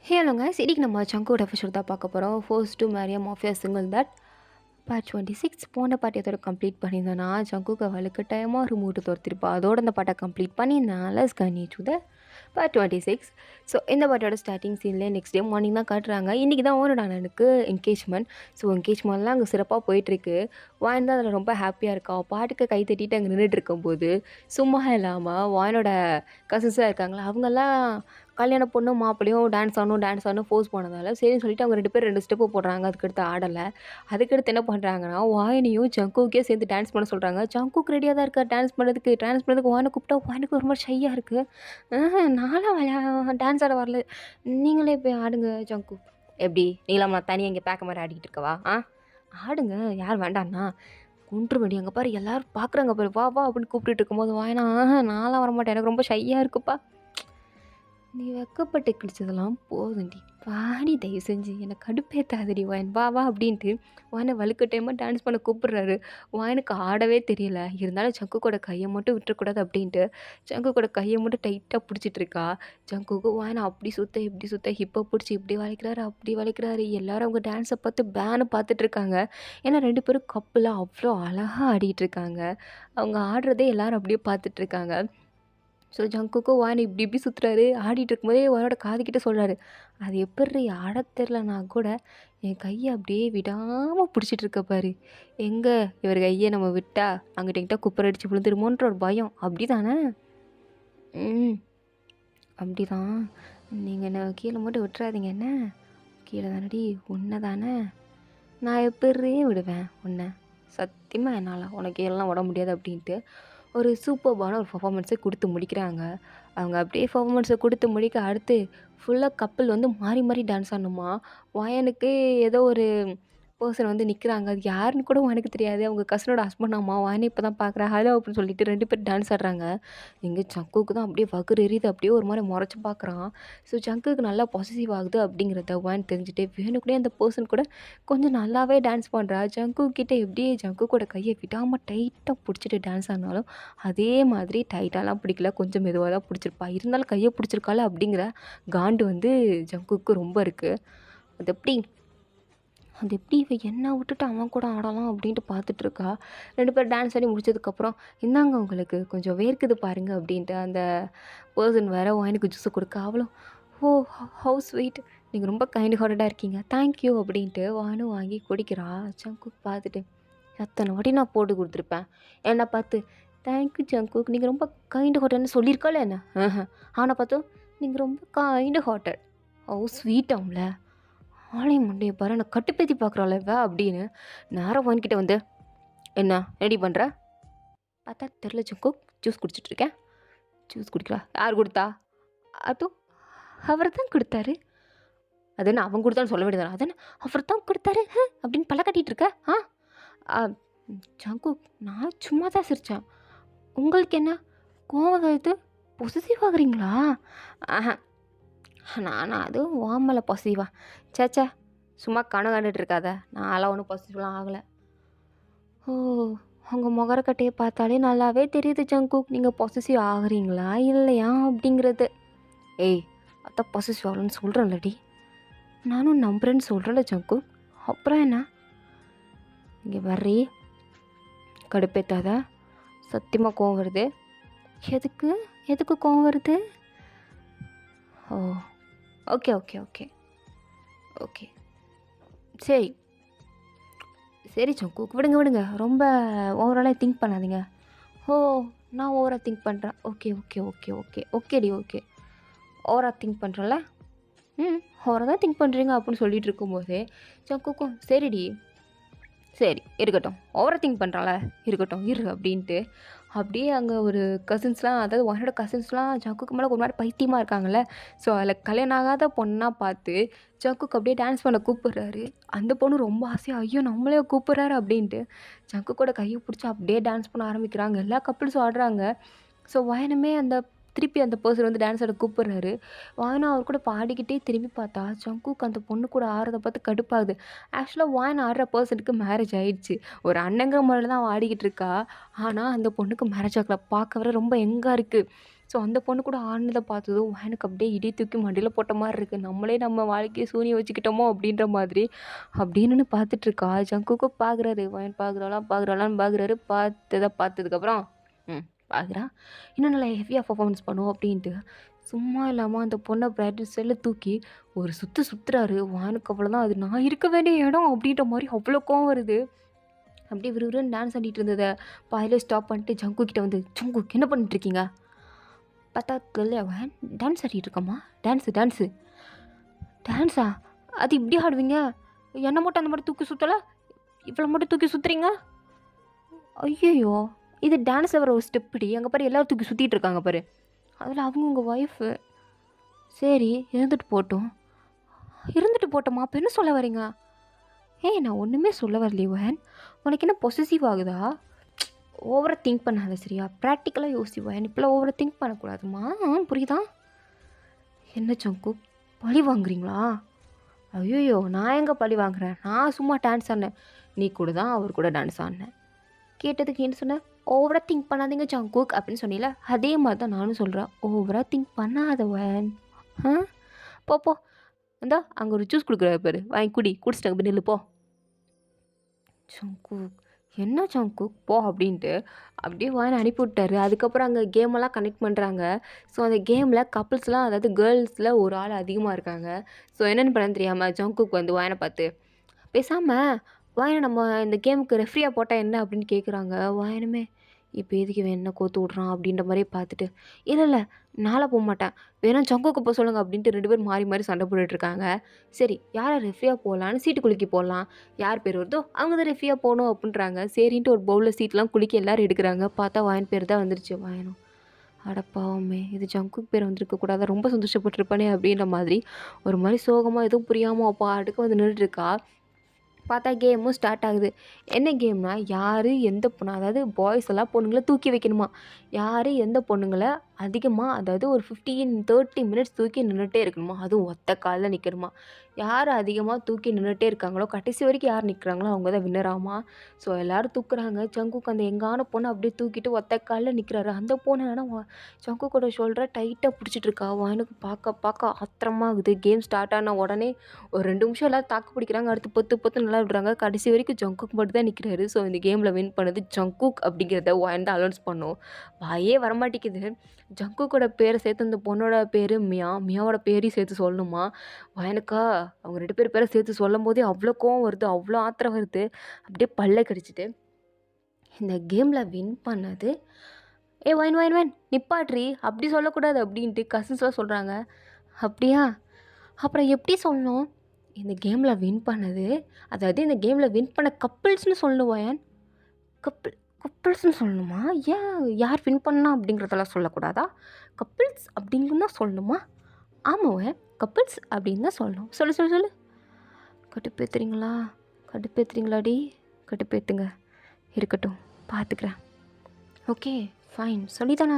Hello guys, இன்னைக்கு நம்ம சங்கோட episode தான் பார்க்க போகிறோம். First to marry mafia single that part 26. போன பாட்டு எதோட கம்ப்ளீட் பண்ணியிருந்தேன்னா சங்குக்கு அவளுக்கு டைமாக ஒரு மூட்டு துரத்திருப்பா. அதோட அந்த பாட்டை கம்ப்ளீட் பண்ணியிருந்தேன். Let's continue to the part 26. So இந்த பாட்டோட ஸ்டார்டிங் சீன்லேயே நெக்ஸ்ட் டே மார்னிங் தான் காட்டுறாங்க. இன்றைக்கி தான் ஓனோட அண்ணனுக்கு என்கேஜ்மெண்ட். ஸோ என்கேஜ்மெண்ட்லாம் அங்கே சிறப்பாக போயிட்டுருக்கு. வாயின் தான் அதில் ரொம்ப ஹாப்பியாக இருக்கா. பாட்டுக்கு கை தட்டிட்டு அங்கே நின்றுட்டு இருக்கும்போது சும்மா இல்லாமல் வாயினோட கசின்ஸாக இருக்காங்களா, அவங்கெல்லாம் கல்யாண பொண்ணு மாப்பிள்ளையும் டான்ஸ் ஆடணும் ஃபோர்ஸ் பண்ணதால் சரின்னு சொல்லிட்டு அவங்க 2 பேரும் 2 ஸ்டெப்பு போடுறாங்க. அதுக்கடுத்து ஆடலை. அதுக்கடுத்து என்ன பண்ணுறாங்கன்னா, வாயினியும் ஜங்குக்கே சேர்ந்து டான்ஸ் பண்ண சொல்கிறாங்க. ஜங்குக்கு ரெடியாக தான் இருக்கா டான்ஸ் பண்ணுறதுக்கு வாயினை கூப்பிட்டா வாயினுக்கு ரொம்ப ஷையாக இருக்குது. நான்லாம் டான்ஸ் ஆட வரல, நீங்களே போய் ஆடுங்க ஜங்கு. எப்படி நீங்களாம் நான் தனியாக இங்கே பேக்க மாதிரி ஆடிக்கிட்டு இருக்கவா? ஆடுங்க, யார் வேண்டாண்ணா குன்றுமடி, அங்கே பாரு எல்லாரும் பார்க்குறாங்க பாரு, வா வா அப்படின்னு கூப்பிட்டுட்டு இருக்கும்போது வாயினா நான்லாம் வரமாட்டேன், எனக்கு ரொம்ப ஷையாக இருக்குப்பா. நீ வெக்கப்பட்டு கிழிச்சதெல்லாம் போதுண்டி, பாடி தயவு செஞ்சு என்னை கடுப்பேற்றாதடி வாயன், வா வா அப்படின்ட்டு வாயனை வழுக்க டைமாக டான்ஸ் பண்ண கூப்பிட்றாரு. வாயனுக்கு ஆடவே தெரியல. இருந்தாலும் ஜங்கு கூட கையை மட்டும் விட்டுறக்கூடாது அப்படின்ட்டு ஜங்கு கூட கையை மட்டும் டைட்டாக பிடிச்சிட்டு இருக்கா. ஜங்குக்கு வாயனை அப்படி சுத்த இப்படி சுத்த ஹிப்பை பிடிச்சி இப்படி வளைக்கிறாரு அப்படி வளைக்கிறாரு. எல்லாரும் அவங்க டான்ஸை பார்த்து பேனு பார்த்துட்டு இருக்காங்க. ஏன்னா 2 பேரும் கப்பலாக அவ்வளோ அழகாக ஆடிட்டு இருக்காங்க. அவங்க ஆடுறதே எல்லாரும் அப்படியே பார்த்துட்டு இருக்காங்க. ஸோ ஜங்குக்கும் வான் இப்படி இப்படி சுற்றுறாரு. ஆடிட்டு இருக்கும்போதே வானோட காதுகிட்ட சொல்கிறாரு, அது எப்படி ஆட தெரிலனா கூட என் கையை அப்படியே விடாமல் பிடிச்சிட்டு இருக்க பாரு. எங்கே இவர் கையை நம்ம விட்டா அங்கிட்ட எங்கிட்ட குப்பரடிச்சு விழுந்துருமோன்ற ஒரு பயம். அப்படி தானே? அப்படி தான். நீங்கள் என்ன கீழே மட்டும் விட்டுறாதீங்க. என்ன கீழே தானடி, உன்னை தானே நான் எப்படி விடுவேன் உன்னை, சத்தியமாக என்னால் உனக்கு எல்லாம் விட முடியாது அப்படின்ட்டு ஒரு சூப்பர்பான ஒரு பர்ஃபார்மன்ஸை கொடுத்து முடிக்கிறாங்க. அவங்க அப்படியே பர்ஃபார்மன்ஸை கொடுத்து முடிக்க அடுத்து ஃபுல்லாக கப்பல் வந்து மாறி மாறி டான்ஸ் ஆடணுமா. வாயனுக்கு ஏதோ ஒரு பர்சன் வந்து நிற்கிறாங்க. அது யாருன்னு கூட எனக்கு தெரியாது. அவங்க கசினோட ஹஸ்பண்டாம்மா. வாயனை இப்போ தான் பார்க்குறேன் ஹலோ அப்படின்னு சொல்லிட்டு 2 பேர் டான்ஸ் ஆடுறாங்க. இங்கே சங்குக்கு தான் அப்படியே வகுறு எரியுது. அப்படியே ஒரு மாதிரி முறைச்சி பார்க்குறான். ஸோ சங்குக்கு நல்லா பாசிட்டிவ் ஆகுது அப்படிங்கிறத வான் தெரிஞ்சுட்டு வேணுக்கூடே அந்த பர்சன் கூட கொஞ்சம் நல்லாவே டான்ஸ் பண்ணுறா. ஜங்கு கிட்டே எப்படியே ஜங்கு கூட கையை விடாமல் டைட்டாக பிடிச்சிட்டு டான்ஸ் ஆனாலும் அதே மாதிரி டைட்டாலாம் பிடிக்கல, கொஞ்சம் மெதுவாக தான் பிடிச்சிருப்பா. இருந்தாலும் கையை பிடிச்சிருக்காள் அப்படிங்கிற காண்டு வந்து ஜங்குக்கு ரொம்ப இருக்குது. அது எப்படி இவ என்ன விட்டுட்டு அவன் கூட ஆடலாம் அப்படின்ட்டு பார்த்துட்ருக்கா. 2 பேர் டான்ஸ் ஆடி முடிச்சதுக்கப்புறம் இந்தாங்க உங்களுக்கு கொஞ்சம் வேர்க்குது பாருங்க அப்படின்ட்டு அந்த பர்சன் வேறு வாயினுக்கு ஜூஸை கொடுக்க. அவளும் ஓ ஹவு ஸ்வீட், நீங்கள் ரொம்ப கைண்ட் ஹார்ட்டடாக இருக்கீங்க, தேங்க்யூ அப்படின்ட்டு வானும் வாங்கி குடிக்கிறா. ஜங்குக் பார்த்துட்டு எத்தனை வாட்டி நான் போட்டு கொடுத்துருப்பேன் என்னை பார்த்து, தேங்க்யூ ஜங்குக், நீங்கள் ரொம்ப கைண்ட் ஹார்ட்டட்னு சொல்லியிருக்காளே என்ன. அவனை பார்த்து நீங்கள் ரொம்ப கைண்ட் ஹார்ட்டட், ஹவு ஸ்வீட் ஆம்ல, ஆலயம் மண்டையை பாரு நான் கட்டுப்பேத்தி பார்க்குறாள் அப்படின்னு நேரம் வாங்கிக்கிட்ட வந்து என்ன ரெடி பண்ணுற பார்த்தா தெரில ஜங்குக், ஜூஸ் குடிச்சிட்ருக்கேன். ஜூஸ் குடிக்கிறா, யார் கொடுத்தா? அதுவும் அவர் தான் கொடுத்தாரு. அது என்ன அவன் கொடுத்தான்னு சொல்ல வேண்டியதானே, அது என்ன அவர் தான் கொடுத்தாரு அப்படின்னு பல கட்டிகிட்டு இருக்க. ஜங்குக் நான் சும்மா தான் சிரித்தேன். உங்களுக்கு என்ன கோவம் இது, பொசிட்டிவ் ஆகுறீங்களா? நானா அது ஓமலை பாசிட்டிவா? சேச்சா சும்மா கணக்கு கண்டுட்டு இருக்காத, நான்லாம் ஒன்றும் பாசிட்டிவ்லாம் ஆகலை. ஓ உங்கள் முகரக்கட்டையை பார்த்தாலே நல்லாவே தெரியுது ஜங்குக், நீங்கள் பாசிட்டிவ் ஆகுறீங்களா இல்லையா அப்படிங்கிறது. ஏய் அதான் பாசிட்டிவ் ஆகலன்னு சொல்கிறேன்லடி, நானும் நம்புறேன்னு சொல்கிறேன்ல ஜங்குக், அப்புறம் என்ன? இங்கே வர்றி கடுப்பேத்தாத, சத்தியமாக கோவம் வருது. எதுக்கு எதுக்கு கோவம் வருது? ஓ ஓகே ஓகே ஓகே ஓகே சரி சரி ஜங்குக், விடுங்க ரொம்ப ஓவராலாக திங்க் பண்ணாதீங்க. ஓ நான் ஓவராக திங்க் பண்ணுறேன். ஓகே ஓகே ஓகே ஓகே ஓகேடி ஓகே, ஓவராக திங்க் பண்ணுறேன்ல. ஓவராக தான் திங்க் பண்ணுறீங்க அப்படின்னு சொல்லிட்டு இருக்கும்போதே ஜங்குக்கும் சரிடி சரி இருக்கட்டும், ஓவராக திங்க் பண்ணுறாள இருக்கட்டும் இரு அப்படின்ட்டு அப்படியே அங்கே ஒரு கசின்ஸ்லாம், அதாவது உன்னோட கசின்ஸ்லாம் ஜங்குக்கு மேலே ஒரு மாதிரி பைத்தியமாக இருக்காங்கல்ல. ஸோ அதில் கல்யாணம் ஆகாத பொண்ணாக பார்த்து ஜங்குக்கு அப்படியே டான்ஸ் பண்ண கூப்பிட்றாரு. அந்த பொண்ணு ரொம்ப ஆசையாக ஐயோ நம்மளே கூப்பிட்றாரு அப்படின்ட்டு ஜங்குக்கோட கையை பிடிச்சி அப்படியே டான்ஸ் பண்ண ஆரம்பிக்கிறாங்க. எல்லா கப்பிள்ஸும் ஆடுறாங்க. ஸோ வாயனுமே திருப்பி அந்த பர்சன் வந்து டான்ஸ் ஆட கூப்பிட்றாரு. வாயனா அவர் கூட பாடிக்கிட்டே திரும்பி பார்த்தா ஜங்குக்கு அந்த பொண்ணு கூட ஆடுறத பார்த்து கடுப்பாகுது. ஆக்சுவலாக வாயன் ஆடுற பர்சனுக்கு மேரேஜ் ஆகிடுச்சு. ஒரு அண்ணங்கிற முறையில் தான் அவள் ஆடிக்கிட்டு இருக்கா. ஆனால் அந்த பொண்ணுக்கு மேரேஜ் ஆகலை. பார்க்க வர ரொம்ப யங்காக இருக்குது. ஸோ அந்த பொண்ணு கூட ஆடினதை பார்த்ததும் எனக்கு அப்படியே இடி தூக்கி மண்டியில் போட்ட மாதிரி இருக்குது. நம்மளே நம்ம வாழ்க்கையை சூனியம் வச்சுக்கிட்டோமோ அப்படின்ற மாதிரி அப்படின்னு பார்த்துட்ருக்கா. ஜங்குக்கும் பார்க்குறாரு. வயன் பார்க்குறாளான்னு பார்க்குறாரு. பார்த்ததுக்கப்புறம் பார்க்குறா இன்னும் நல்லா ஹெவியாக பர்ஃபார்மன்ஸ் பண்ணுவோம் அப்படின்ட்டு சும்மா இல்லாமல் அந்த பொண்ணை பிராக்டிஸ் செல்லில் தூக்கி ஒரு சுற்றுறாரு. வானுக்கு அவ்வளோதான், அது நான் இருக்க வேண்டிய இடம் அப்படின்ற மாதிரி அவ்வளோ கோவம் வருது. அப்படியே விறுவிறுன்னு டான்ஸ் ஆடிட்டு இருந்ததை பாதியிலே ஸ்டாப் பண்ணிட்டு ஜங்கு கிட்ட வந்து, ஜங்கு என்ன பண்ணிட்டுருக்கீங்க? பார்த்தா தெரியல, அவன் டான்ஸ் ஆடிட்டு இருக்கம்மா. டான்ஸா? அது இப்படி ஆடுவீங்க? என்னை மட்டும் அந்த மாதிரி தூக்கி சுற்றலை, இவ்வளோ மட்டும் தூக்கி சுற்றுறீங்க? ஐயோ, இது டான்ஸில் வர ஒரு ஸ்டெப்புடி. அங்கே பாரு எல்லோரும் தூக்கி சுற்றிட்டு இருக்காங்க பாரு. அதில் அவங்க உங்கள் ஒய்ஃபு. சரி இருந்துட்டு போட்டோமா, அப்போ என்ன சொல்ல வரீங்க? நான் ஒன்றுமே சொல்ல வரலையே வயன். உனக்கு என்ன பொசசிவ் ஆகுதா? ஓவராக திங்க் பண்ணாத சரியா? ப்ராக்டிக்கலாக யோசி வயன். இப்போலாம் ஓவராக திங்க் பண்ணக்கூடாதுமா, புரியுதா? என்ன ஜங்கு பழி வாங்குறீங்களா? ஐயோ, நான் எங்கே பழி வாங்குறேன்? நான் சும்மா டான்ஸ் ஆடினேன். நீ கூட தான் அவர் கூட டான்ஸ் ஆடினேன். கேட்டதுக்கு என்ன சொன்னேன்? ஓவராக திங்க் பண்ணாதீங்க ஜங்குக் அப்படின்னு சொன்னீங்களா? அதே மாதிரி தான் நானும் சொல்கிறேன். ஓவராக திங்க் பண்ணாதவன். போ இந்தா அங்கே ஒரு ஜூஸ் கொடுக்குறாரு பாரு, வாங்கி குடிச்சிட்டு அங்கே நில்லு போ. ஜங்குக் என்ன ஜங்குக் போ அப்படின்ட்டு அப்படியே வாங்கி அனுப்பி விட்டாரு. அதுக்கப்புறம் அங்கே கேமெல்லாம் கனெக்ட் பண்ணுறாங்க. ஸோ அந்த கேமில் கப்புள்ஸ்லாம், அதாவது கேர்ள்ஸில் ஒரு ஆள் அதிகமாக இருக்காங்க. ஸோ என்னென்னு பண்ண தெரியாமல் ஜங்குக் வந்து வாயனை பார்த்து, பேசாமல் வாயனை நம்ம இந்த கேமுக்கு ரெஃப்ரியாக போட்டால் என்ன அப்படின்னு கேட்குறாங்க. வாயனுமே இப்போ எதுக்கு இவன் என்ன கோத்து விட்றான் அப்படின்ற மாதிரியே பார்த்துட்டு, இல்லை நாளாக போக மாட்டேன், வேணா ஜங்குக்கு போக சொல்லுங்கள் அப்படின்ட்டு 2 பேர் மாறி சண்டை போட்டுட்ருக்காங்க. சரி யாரை ரெஃப்ரியாக போடலான்னு சீட்டு குலுக்கி போடலாம், யார் பேர் வருதோ அவங்க தான் ரெஃப்ரியாக போகணும் அப்படின்றாங்க. சரின்ட்டு ஒரு பவுலில் சீட்லாம் குலுக்கி எல்லோரும் எடுக்கிறாங்க. பார்த்தா வாயன் பேர் தான் வந்துருச்சு. வாயனும் அடப்பாவுமே, இது ஜங்குக்கு பேர் வந்திருக்கக்கூடாது, ரொம்ப சந்தோஷப்பட்டிருப்பானே அப்படின்ற மாதிரி ஒரு மாதிரி சோகமாக எதுவும் புரியாமல் அப்பா அடுக்க வந்து நின்றுட்டுருக்கா. பார்த்தா கேமும் ஸ்டார்ட் ஆகுது. என்ன கேம்னா, யார் எந்த பொண்ணு, அதாவது பாய்ஸ் எல்லாம் பொண்ணுங்களை தூக்கி வைக்கணுமா. யார் எந்த பொண்ணுங்களை அதிகமாக, அதாவது ஒரு 15-30 மினிட்ஸ் தூக்கி நின்றுட்டே இருக்கணுமா, அதுவும் ஒத்த காலில் நிற்கணுமா. யார் அதிகமாக தூக்கி நின்றுட்டே இருக்காங்களோ, கடைசி வரைக்கும் யார் நிற்கிறாங்களோ அவங்க தான் வின்னராமா. ஸோ எல்லோரும் தூக்குறாங்க. ஜங்குக்கு அந்த எங்கான பொண்ணை அப்படியே தூக்கிட்டு ஒத்த காலில் நிற்கிறாரு. அந்த பொண்ணு ஆனால் ஜங்குக்கோட ஷோல்டரை டைட்டாக பிடிச்சிட்டு இருக்கா. எனக்கு பார்க்க ஆத்திரமாகுது. கேம் ஸ்டார்ட் ஆன உடனே ஒரு 2 நிமிஷம் எல்லோரும் தாக்கு பிடிக்கிறாங்க. அடுத்து பொத்து நல்லா விடுறாங்க. கடைசி வரைக்கும் ஜங்குக் மட்டும் தான் நிற்கிறாரு. ஸோ இந்த கேமில் வின் பண்ணது ஜங்குக் அப்படிங்கிறத வாயன் தான் அனௌன்ஸ் பண்ணோம். வாயே வரமாட்டேங்குது. ஜங்குக்கோட பேரை சேர்த்து அந்த பொண்ணோட பேர் மியாவோட பேரையும் சேர்த்து சொல்லணுமா. வயனுக்கா அவங்க 2 பேர் பேரை சேர்த்து சொல்லும் போதே அவ்வளோ கோவம் வருது, அவ்வளோ ஆத்திரம் வருது. அப்படியே பல்ல கடிச்சிட்டு இந்த கேமில் வின் பண்ணது, வயன் நிப்பாட்ரி, அப்படி சொல்லக்கூடாது அப்படின்ட்டு கசின்ஸ்லாம் சொல்கிறாங்க. அப்படியா? அப்புறம் எப்படி சொல்லணும்? இந்த கேமில் வின் பண்ணது, அதாவது இந்த கேமில் வின் பண்ண கப்பிள்ஸ்னு சொல்லணும் வயன். கப்பிள்ஸ்னு சொல்லணுமா? ஏன் யார் வின் பண்ணா அப்படிங்கிறதெல்லாம் சொல்லக்கூடாதா? கப்பிள்ஸ் அப்படின்னு தான் சொல்லணுமா? ஆமாம், கப்பிள்ஸ் அப்படின்னு தான் சொல்லணும். சொல்லு. கடுப்பேத்துறீங்களாடி? கடுப்பேற்றுங்க, இருக்கட்டும், பார்த்துக்கிறேன். ஓகே ஃபைன், சொல்லித்தானே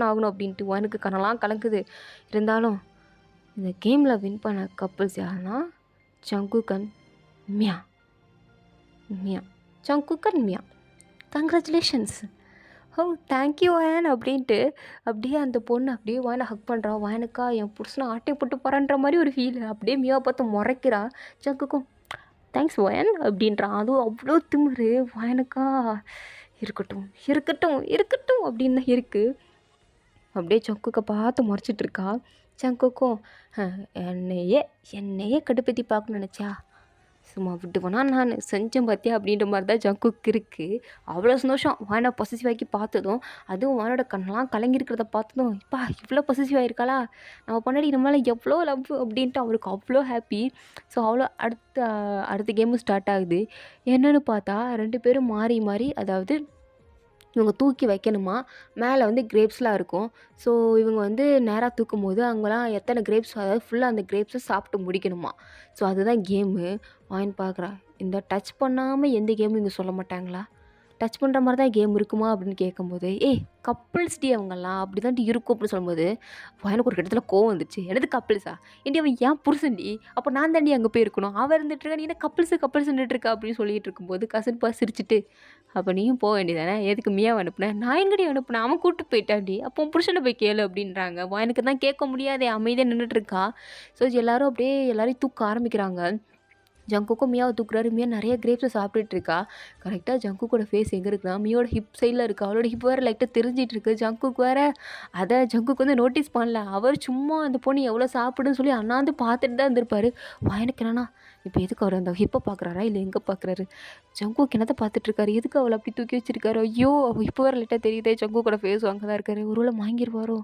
ஆகணும் அப்படின்ட்டு எனக்கு கனலாம் கலங்குது. இருந்தாலும் இந்த கேமில் வின் பண்ண கப்பிள்ஸ் யாருன்னா Jungkook and Mia. Jungkook and Mia, congratulations. Thank you வயன் அப்படின்ட்டு அப்படியே அந்த பொண்ணு அப்படியே வயனை ஹக் பண்ணுறா. வயனுக்கா என் புருஷனை ஆட்டை போட்டு போகிறான்ற மாதிரி ஒரு ஃபீல். அப்படியே மியாவை பார்த்து முறைக்கிறா. ஜங்குக்கும் தேங்க்ஸ் வயன் அப்படின்றான். அதுவும் அவ்வளோ திமிரு. வயனுக்கா இருக்கட்டும் அப்படின்னு தான் இருக்குது. அப்படியே ஜங்குக்கை பார்த்து முறைச்சிட்ருக்கா. ஜங்குக்கும் என்னையே கடுப்பேற்றி பார்க்கணும்னு நினச்சா சும்மா விட்டுவேனா நான் செஞ்சேன் பார்த்தியா அப்படின்ற மாதிரி தான் ஜங்குக்கு இருக்குது. அவ்வளோ சந்தோஷம் வாயனை பொசசிவ் ஆக்கி பார்த்ததும். அதுவும் வாயனோட கண்ணெலாம் கலங்கிருக்கிறத பார்த்ததும், இப்பா இவ்வளோ பொசசிவ் ஆகிருக்காளா, நம்ம பொன்னாடி நம்மளால் எவ்வளோ லவ் அப்படின்ட்டு அவருக்கு அவ்வளோ ஹாப்பி. ஸோ அவ்வளோ அடுத்த கேமும் ஸ்டார்ட் ஆகுது. என்னென்னு பார்த்தா 2 பேரும் மாறி அதாவது இவங்க தூக்கி வைக்கணுமா. மேலே வந்து கிரேப்ஸ்லாம் இருக்கும். ஸோ இவங்க வந்து நேராக தூக்கும் போது அங்கெல்லாம் எத்தனை கிரேப்ஸ், அதாவது ஃபுல்லாக அந்த கிரேப்ஸை சாப்பிட்டு முடிக்கணுமா. ஸோ அதுதான் கேமு. வாங்கி பார்க்குறா. இந்த டச் பண்ணாமல் எந்த கேமும் இங்கே சொல்ல மாட்டாங்களா? டச் பண்ணுற மாதிரி தான் கேம் இருக்குமா அப்படின்னு கேட்கும்போது, ஏய் கப்புள்ஸ் டி அவங்கலாம் அப்படி தான்டி இருக்கும் அப்படின்னு சொல்லும்போது, எனக்கு ஒரு கட்டத்தில் கோவம் வந்துச்சு. என்னது கப்புள்ஸா? ஏன்டி அவன் ஏன் புருஷன்டி? அப்போ நான் தாண்டி அங்கே போய் இருக்கணும். அவன் இருந்துட்டு இருக்கா, நீ என்ன கப்புள்ஸ் இருக்கா அப்படின்னு சொல்லிட்டு இருக்கும்போது கசின் பா சிரிச்சுட்டு, அப்போ நீயும் போக வேண்டியதானே, எதுக்கு மியாவை அனுப்புனேன்? நான் எங்கடி அனுப்புனேன்? அவன் கூப்பிட்டு போயிட்டான்டி. அப்போ உன் புருஷனை போய் கேளு அப்படின்றாங்க. எனக்கு தான் கேட்க முடியாதே, அமைதியாக நின்றுட்டு இருக்கா. ஸோ எல்லாரும் அப்படியே எல்லாரையும் தூக்க ஆரம்பிக்கிறாங்க. ஜங்குக்கும் மியாவை தூக்குறாரு. மியா நிறைய கிரேப்ஸை சாப்பிட்டுட்டு இருக்கா. கரெக்டாக ஜங்குக்கோட ஃபேஸ் எங்கே இருக்குன்னா, மியோட ஹிப் சைடில் இருக்குது. அவளோட ஹிப் வேறு லைட்டாக தெரிஞ்சிட்டு இருக்கு. ஜங்குக்கு வேறு அதை ஜங்குக்கு வந்து நோட்டீஸ் பண்ணல. அவர் சும்மா அந்த பொண்ணு எவ்வளோ சாப்பிடுன்னு சொல்லி அண்ணாந்து பார்த்துட்டு தான் இருந்திருப்பாரு. எனக்கு என்னன்னா, இப்போ எதுக்கு அவர் அந்த ஹிப்பை பார்க்குறாரா இல்லை எங்கே பார்க்குறாரு? ஜங்குக்கு என்னத்தை பார்த்துட்டு இருக்காரு? எதுக்கு அவளை அப்படி தூக்கி வச்சிருக்காரு? ஐயோ அவள் இப்போ வேறு லைட்டாக தெரியுதே. ஜங்குக்கோட ஃபேஸ் அங்கே தான் இருக்காரு. ஒருவேளை வாங்கிடுவாரோ,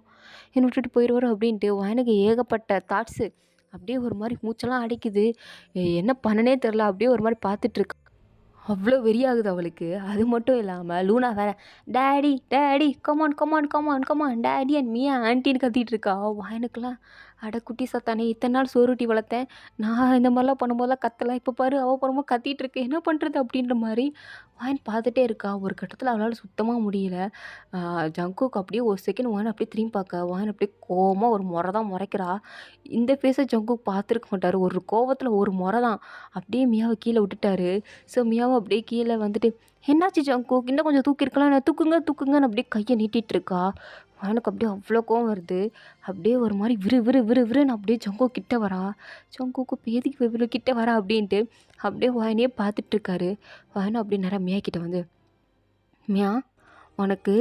என்னை விட்டுட்டு போயிடுவாரோ அப்படின்ட்டு எனக்கு ஏகப்பட்ட தாட்ஸு. அப்படியே ஒரு மாதிரி மூச்செல்லாம் அடைக்குது. என்ன பண்ணனே தெரில. அப்படியே ஒரு மாதிரி பார்த்துட்ருக்கா. அவ்வளோ வெறியாகுது அவளுக்கு. அது மட்டும் இல்லாமல் லூனா வேற daddy daddy come on come on come on come on daddy and Mia ஆன்ட்டின்னு கத்திட்டு இருக்கா. எனக்குலாம் அட குட்டி சத்தானே, இத்தனை நாள் சோறுட்டி வளர்த்தேன், நான் இந்த மாதிரிலாம் பண்ணும்போதெல்லாம் கத்தலாம், இப்போ பாரு அவள் பண்ணும்போது கத்திட்டு இருக்கு, என்ன பண்ணுறது அப்படின்ற மாதிரி பார்த்துட்டே இருக்கா. ஒரு கட்டத்தில் அவளால் சுத்தமாக முடியல. ஜங்குக்கு அப்படியே ஒரு செகண்ட் அப்படியே திரும்பி பார்க்க அப்படியே கோவமாக ஒரு முறை தான் முறைக்கிறா. இந்த ஃபேஸை ஜங்குக்கு பார்த்துருக்க மாட்டார். ஒரு கோவத்தில் ஒரு முறை தான் அப்படியே மியாவை கீழே விட்டுட்டாரு. ஸோ மியாவை அப்படியே கீழே வந்துட்டு, என்னாச்சு ஜங்குக், இன்னும் கொஞ்சம் தூக்கியிருக்கலாம், நான் தூக்குங்க தூக்குங்கன்னு அப்படியே கையை நீட்டிகிட்டு இருக்கா. எனக்கு அப்படியே அவ்வளோ கோவம் வருது. அப்படியே ஒரு மாதிரி விறுன்னு அப்படியே ஜங்குக் கிட்ட வரா. ஜங்குக்கு இப்போ எதுக்கு இவ்வளோ கிட்ட வரா அப்படின்ட்டு அப்படியே வாயினே பார்த்துட்ருக்காரு. வாயினும் அப்படியே நேரம் மியா கிட்ட வந்து, மியா உனக்கு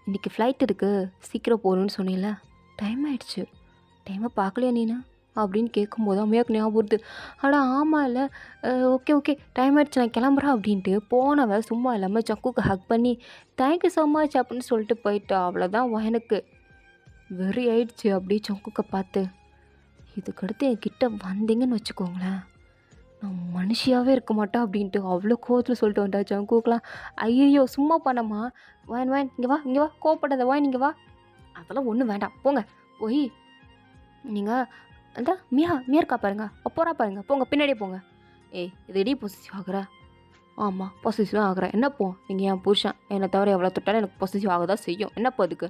இன்றைக்கி ஃப்ளைட் இருக்குது, சீக்கிரம் போகணுன்னு சொன்னீங்கள, டைம் ஆகிடுச்சு, டைமை பார்க்கலையா நீனு அப்படின்னு கேட்கும்போது அம்மையாவுக்கு ஞாபகம் வருது. ஆமாம் இல்லை, ஓகே ஓகே டைம் ஆகிடுச்சு நான் கிளம்புறேன் அப்படின்ட்டு போனவ சும்மா இல்லாமல் ஜங்குக்கு ஹக் பண்ணி தேங்க்யூ ஸோ மச் அப்படின்னு சொல்லிட்டு போயிட்டா. அவ்வளோதான் எனக்கு வெறி ஆயிடுச்சு அப்படியே ஜங்குக்கை பார்த்து. இதுக்கடுத்து என்கிட்ட வந்தீங்கன்னு வச்சுக்கோங்களேன், நான் மனுஷியாகவே இருக்க மாட்டேன் அப்படின்ட்டு அவ்வளோ கோவத்தில் சொல்லிட்டு வந்தா ஜங்குக்கெலாம். ஐயோ சும்மா பண்ணம்மா, வாயின் இங்கே வா இங்கே வா, கோவப்படாத வாயின் இங்கே வா, அதெல்லாம் ஒன்றும் வேண்டாம் போங்க, போய் நீங்கள் அந்த மியா இருக்கா பாருங்க, போகிறா பாருங்க, போங்க பின்னாடியே போங்க. ஏய் இதடி பொசிசிவ் ஆகுற? ஆமாம் பொசிசிவாக ஆகுறேன். என்னப்போ நீங்கள் என் புருஷன், என்னை தவிர எவ்வளோ தொட்டாலும் எனக்கு பொசிசிவ் ஆக தான் செய்யும், என்னப்போ அதுக்கு?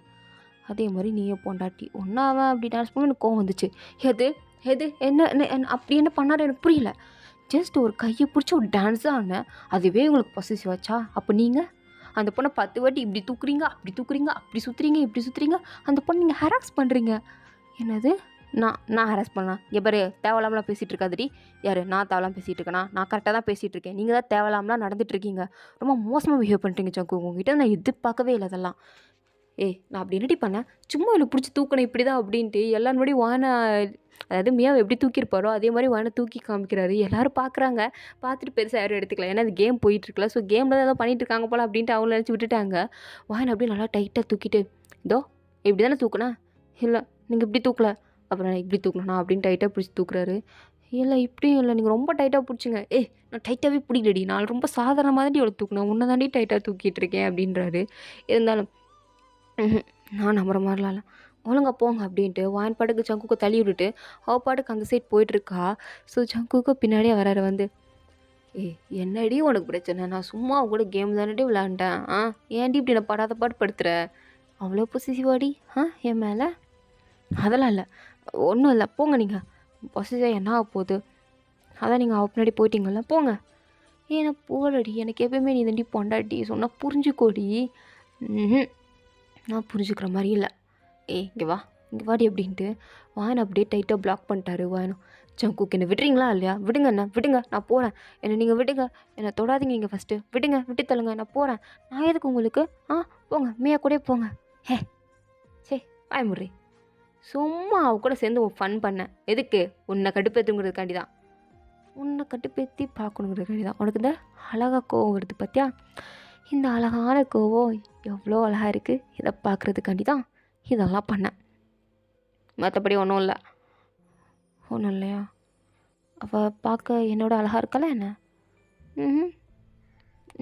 அதே மாதிரி நீயே பொண்டாட்டி ஒன்றாவன் அப்படி டான்ஸ் பண்ணி எனக்கு கோவம் வந்துச்சு. எது எது என்ன அப்படி என்ன பண்ணாரு எனக்கு புரியல. ஜஸ்ட் ஒரு கையை பிடிச்சி ஒரு டான்ஸ் தான் ஆனேன், அதுவே உங்களுக்கு பொசிசிவ் ஆச்சா? அப்போ நீங்கள் அந்த பொண்ணை 10 வாட்டி இப்படி தூக்குறீங்க அப்படி தூக்குறீங்க, அப்படி சுற்றுறீங்க இப்படி சுற்றுறீங்க, அந்த பொண்ணை நீங்கள் ஹராஸ் பண்ணுறீங்க. என்னது நான் ஹராஸ் பண்ணலாம்? எப்பாரு தேவையில்லாமலாம் பேசிகிட்டு இருக்காதுடி. யார் நான் தேவையில்லாமல் பேசிகிட்டு இருக்கேனா? நான் கரெக்டாக தான் பேசிகிட்டு இருக்கேன், நீங்கள் தான் தேவையில்லாமலாம் நடந்துகிட்ருக்கீங்க. ரொம்ப மோசமாக பிஹேவ் பண்ணுறீங்க ஜங்கு, உங்ககிட்ட நான் எதிர்பார்க்கவே இல்லை அதெல்லாம். நான் அப்படி என்னடி பண்ணேன், சும்மா இவ்வளோ பிடிச்சி தூக்கணும் இப்படி தான் அப்படின்ட்டு எல்லாரும் முன்னாடி அதாவது மியாவை எப்படி தூக்கியிருப்பாரோ அதே மாதிரி வானை தூக்கி காமிக்கிறாரு. எல்லோரும் பார்க்குறாங்க, பார்த்துட்டு பெருசாக யாரும் எடுத்துக்கலாம், ஏன்னா அது கேம் போயிட்டுருக்கல. ஸோ கேமில் தான் ஏதோ பண்ணிகிட்டு இருக்காங்க போல் அப்படின்ட்டு அவங்கள நினச்சி விட்டுட்டாங்க. வானை அப்படியே நல்லா டைட்டாக தூக்கிட்டு, இதோ இப்படி தானே தூக்குனேன், இல்லை நீங்கள் இப்படி தூக்கல, அப்புறம் நான் இப்படி தூக்கணும் அப்படின்னு டைட்டாக பிடிச்சி தூக்குறாரு. இல்லை இப்படியும் இல்லை, நீங்கள் ரொம்ப டைட்டாக பிடிச்சிங்க. நான் டைட்டாகவே பிடிக்கலடி, நான் ரொம்ப சாதாரணமாக தாண்டி எவ்வளோ தூக்குனேன், உன்னை தாண்டி டைட்டாக தூக்கிட்டு இருக்கேன் அப்படின்றாரு. இருந்தாலும் நான் நம்புற மாதிரிலாம் இல்லை, ஒழுங்கா போங்க அப்படின்ட்டு வாயின் பாட்டுக்கு ஜங்குக்கு தள்ளி விட்டுட்டு அவள் பாட்டுக்கு அந்த சைட் போயிட்டுருக்கா. ஸோ ஜங்குக்கு பின்னாடியே வராரு வந்து, என்னடி உனக்கு பிரச்சனை, நான் சும்மா கூட கேம் தானே விளாண்டேன், ஏன்டி இப்படி நான் படாத பாட்டு படுத்துற, அவ்வளோ பொசிசிவாடி என் மேலே? அதெல்லாம் இல்லை, ஒன்றும் இல்லை, போங்க நீங்கள், பொசிசிவாக என்ன ஆக போகுது, அதான் நீங்கள் அவள் பின்னாடி போயிட்டீங்கல்ல, போங்க. ஏன்னா போகலடி, எனக்கு எப்பயுமே நீ தண்டி பொண்டாட்டி சொன்னால் புரிஞ்சுக்கோடி. நான் புரிஞ்சுக்கிற மாதிரி இல்லை. இங்கே வா இங்கே வாடி அப்படின்ட்டு வாயனை அப்படியே டைட்டாக பிளாக் பண்ணிட்டாரு. வாயனும் ஜங்குக்கு என்னை விடுறீங்களா இல்லையா, விடுங்க என்ன விடுங்க, நான் போகிறேன், என்னை நீங்கள் விடுங்க, என்னை தொடாதீங்க நீங்கள் ஃபஸ்ட்டு, விடுங்க விட்டு தள்ளுங்க, நான் போகிறேன், நான் எதுக்கு உங்களுக்கு, போங்க மியா கூட போங்க. சே வாய முறி, சும்மா அவ கூட சேர்ந்து ஃபன் பண்ணேன், எதுக்கு உன்னை கடுப்பேற்றுங்கிறதுக்காண்டி தான், உன்னை கட்டுப்பேற்றி பார்க்கணுங்கிறதுக்காண்டி தான். உனக்கு இந்த அழகாக கோவம் வருது பார்த்தியா, இந்த அழகான கோவம் எவ்வளோ அழகாக இருக்குது, இதை பார்க்குறதுக்காண்டி தான் இதெல்லாம் பண்ணேன், மற்றபடி ஒன்றும் இல்லை. ஒன்றும் இல்லையா? அவள் பார்க்க என்னோட அழகாக இருக்கல என்ன?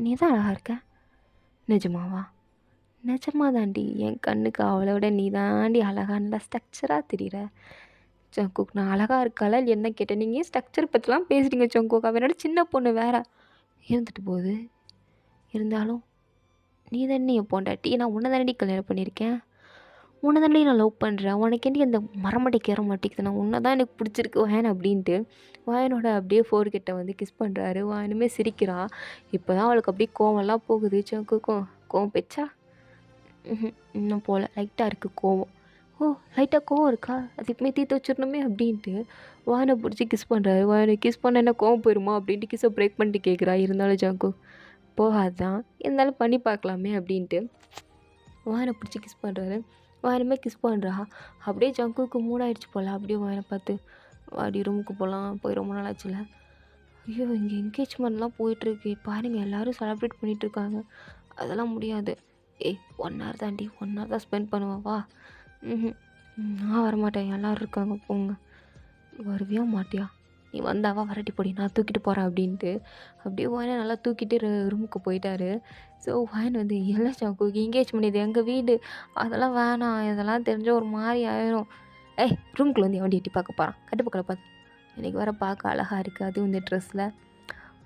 நீ தான் அழகாக இருக்க. நிஜமாவா? நிஜமா தாண்டி, என் கண்ணுக்கு அவளை விட நீ தாண்டி அழகாக நல்லா ஸ்ட்ரக்சராக தெரியுற. ஜங்குக் நான் அழகாக இருக்கால என்ன கேட்டேன், நீங்கள் ஸ்ட்ரக்சர் பற்றிலாம் பேசுகிறீங்க ஜங்குக், அவள் என்னோட சின்ன பொண்ணு வேற இருந்துட்டு போகுது. இருந்தாலும் நீ தானே என் பொண்டாட்டி. நான் உன்ன தானடி கல்யாணம் பண்ணியிருக்கேன். உன்ன தானடி நான் லவ் பண்ணுறேன். உனக்கேண்டி அந்த மரமண்டைக்கு ஏற மாட்டேங்குது. நான் உன்ன தான் எனக்கு பிடிச்சிருக்கு வாயன் அப்படின்ட்டு வாயனோட அப்படியே ஃபோர்கிட்ட வந்து கிஸ் பண்ணுறாரு. வாயனுமே சிரிக்கிறா. இப்போ தான் அவளுக்கு அப்படியே கோவம்லாம் போகுது. சங்குக்கும் கோவம் போச்சா? இன்னும் போகல. லைட்டாக இருக்குது கோவம். ஓ! லைட்டாக கோவம் இருக்கா? அது இப்போமே தீர்த்து வச்சிடணுமே அப்படின்ட்டு வாயனை பிடிச்சி கிஸ் பண்ணுறாரு. வாயனை கிஸ் பண்ண என்ன கோவம் போயிருமா அப்படின்ட்டு கிஸ்ஸை பிரேக் பண்ணிட்டு கேட்குறா. இருந்தாலும் ஜங்கு போகாது தான். இருந்தாலும் பண்ணி பார்க்கலாமே அப்படின்ட்டு வாயனை பிடிச்சி கிஸ் பண்ணுறாரு. வாயனுமே கிஸ் பண்ணுறா. அப்படியே ஜங்குக்கு மூடாயிடுச்சு போல். அப்படியே வாயனை பார்த்து வாடி ரூமுக்கு போகலாம். போய் ரொம்ப நாள் ஆச்சுல. ஐயோ! இங்கே என்கேஜ்மெண்ட்லாம் போயிட்டுருக்கு. பாருங்க எல்லோரும் செலிப்ரேட் பண்ணிகிட்ருக்காங்க. அதெல்லாம் முடியாது. ஏய் 1 ஹவர் தாண்டி 1 ஹவர் தான் ஸ்பெண்ட் பண்ணுவேன் வா. நான் வரமாட்டேன். எல்லோரும் இருக்காங்க போங்க. வருவியா மாட்டியா? நீ வந்தாவா வரட்டி போடி நான் தூக்கிட்டு போகிறேன் அப்படின்ட்டு அப்படியே வாயனை நல்லா தூக்கிட்டு ரூமுக்கு போயிட்டாரு. ஸோ வாயன் வந்து இல்லை சாக்கு என்கேஜ்மெண்ட் இது எங்கள் வீடு அதெல்லாம் வேணாம். இதெல்லாம் தெரிஞ்ச ஒரு மாதிரி ஆயிரும். ஏய் ரூமுக்குள்ள வந்து எவன் எட்டி பார்க்க போகிறான் கட்டுப்பக்கலை பார்த்து எனக்கு வேறு பார்க்க அழகாக இருக்குது. அதுவும் இந்த ட்ரெஸ்ஸில்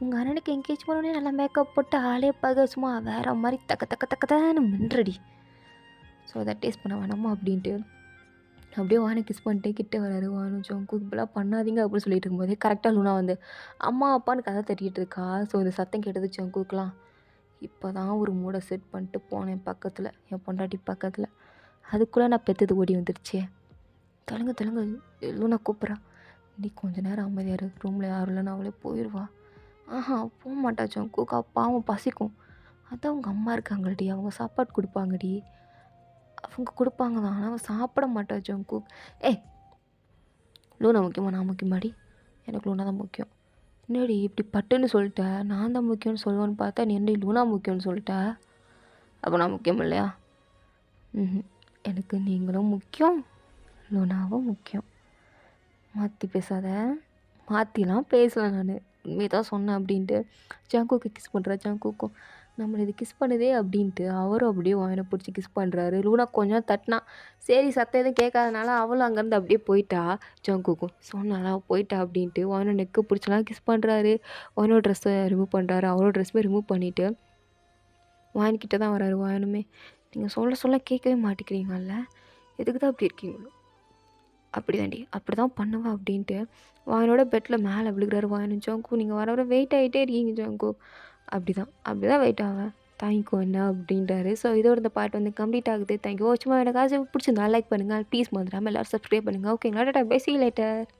உங்கள் அண்ணனுக்கு என்கேஜ் பண்ணோடனே நல்லா மேக்கப் போட்டு ஆளே பார்க்க சும்மா வேறு மாதிரி தக்க மின்றடி. ஸோ அதை டேஸ்ட் பண்ண வேணாமா அப்படின்ட்டு அப்படியே வானை கிஸ் பண்ணிட்டு கிட்டே வராரு. வானும் ஜங்கு இப்படிலாம் பண்ணாதீங்க அப்படின்னு சொல்லிட்டு இருக்கும்போதே கரெக்டாக லூனா வந்து அம்மா அப்பான்னு கதை தட்டிகிட்டு இருக்கா. ஸோ இந்த சத்தம் கேட்டது ஜங்குக்கெலாம். இப்போ தான் ஒரு மூடை செட் பண்ணிட்டு போனேன் பக்கத்தில் என் பொண்டாட்டி பக்கத்தில். அதுக்குள்ளே நான் பெற்றது ஓடி வந்துடுச்சே. தெலுங்கு லூனா கூப்பிட்றா. நீ கொஞ்ச நேரம் அமைதியாரு ரூமில் யாரும் இல்லைன்னு அவளே போயிடுவா. ஆஹா போக மாட்டா ஜங்குக்கா பாவம் பசிக்கும். அதான் அவங்க அம்மா இருக்காங்கடி அவங்க சாப்பாடு கொடுப்பாங்கடி. அவங்க கொடுப்பாங்க தான் ஆனால் அவன் சாப்பிட மாட்டா ஜங்கு. ஏய் லூனா முக்கியமா நான் முக்கியமாடி? எனக்கு லூனா தான் முக்கியம். என்னடி இப்படி பட்டுன்னு சொல்லிட்டேன். நான் தான் முக்கியம்னு சொல்லுவேன்னு பார்த்தா நீ என்ன லூனா முக்கியம்னு சொல்லிட்ட. அப்போ நான் முக்கியம் இல்லையா? எனக்கு நீங்களும் முக்கியம் லூனாவும் முக்கியம். மாற்றி பேசாத. மாற்றிலாம் பேசலை நான் உண்மையை தான் சொன்னேன் அப்படின்ட்டு ஜங்குக்கு கிஸ் பண்ணுறா. ஜங்குக்கும் நம்மளை இது கிஸ் பண்ணுதே அப்படின்ட்டு அவரும் அப்படியே வாயினை பிடிச்சி கிஸ் பண்ணுறாரு. லூனா கொஞ்சம் தட்டினா சரி சத்தம் எதுவும் கேட்காதனால அவளும் அங்கேருந்து அப்படியே போயிட்டா. ஜங்குக்கும் சொன்னாலா போயிட்டா அப்படின்ட்டு வாயினை நெக்கு பிடிச்சலாம் கிஸ் பண்ணுறாரு. வாயினோட ட்ரெஸ்ஸை ரிமூவ் பண்ணுறாரு. அவரோட ட்ரெஸ்ஸுமே ரிமூவ் பண்ணிவிட்டு வாயின்கிட்ட தான் வராரு. வாயினுமே நீங்கள் சொல்ல கேட்கவே மாட்டேங்கிறீங்கல்ல எதுக்கு தான் அப்படி இருக்கீங்களோ அப்படி தாண்டி அப்படி தான் பண்ணுவா அப்படின்ட்டு வாயனோட பெட்டில் மேலே விழுகிறாரு. வாயனும் ஜங்கு நீங்கள் வர வெயிட் ஆகிட்டே இருக்கீங்க ஜங்கு. அப்படி தான் வெயிட் ஆவேன் தேங்க்யூ என்ன அப்படின்றாரு. ஸோ இதோட இந்த பாட்டு வந்து கம்ப்ளீட் ஆகுது. தேங்க்யூ சும்மா எனக்கு பிடிச்சிருந்தா லைக் பண்ணுங்கள் ப்ளீஸ் மறந்துடாமல் எல்லோரும் சப்ஸ்கிரைப் பண்ணுங்கள். ஓகேங்களா tata bye see you later.